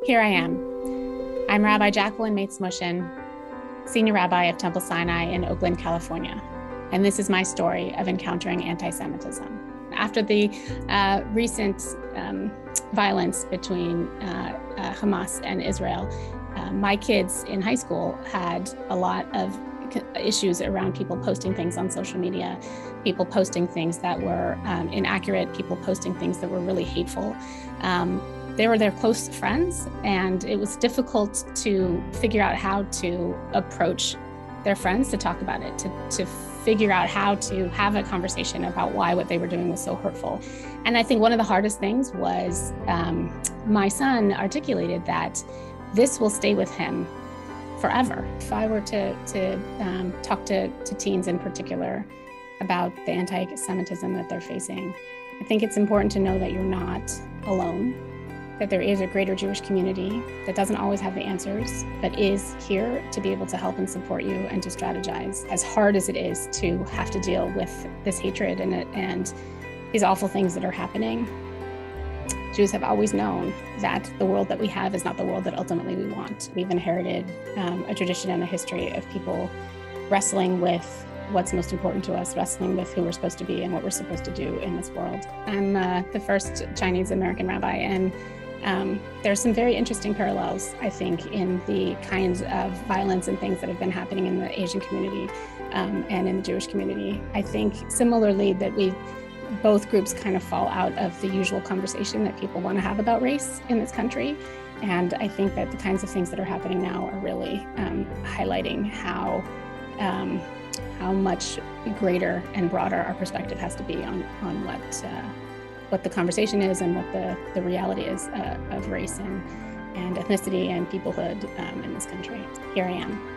Here I am. I'm Rabbi Jacqueline Mates-Muchin, Senior Rabbi of Temple Sinai in Oakland, California. And this is my story of encountering anti-Semitism. After the recent violence between Hamas and Israel, my kids in high school had a lot of issues around people posting things on social media, people posting things that were inaccurate, people posting things that were really hateful. They were their close friends, and it was difficult to figure out how to approach their friends to talk about it, to figure out how to have a conversation about why what they were doing was so hurtful. And I think one of the hardest things was my son articulated that this will stay with him forever. If I were to talk to teens in particular about the anti-Semitism that they're facing, I think it's important to know that you're not alone, that there is a greater Jewish community that doesn't always have the answers, but is here to be able to help and support you and to strategize. As hard as it is to have to deal with this hatred and these awful things that are happening, Jews have always known that the world that we have is not the world that ultimately we want. We've inherited a tradition and a history of people wrestling with what's most important to us, wrestling with who we're supposed to be and what we're supposed to do in this world. I'm the first Chinese American rabbi, and there's some very interesting parallels, I think, in the kinds of violence and things that have been happening in the Asian community and in the Jewish community. I think similarly that both groups kind of fall out of the usual conversation that people want to have about race in this country. And I think that the kinds of things that are happening now are really highlighting how much greater and broader our perspective has to be on what the conversation is and what the reality is of race and ethnicity and peoplehood in this country. Here I am.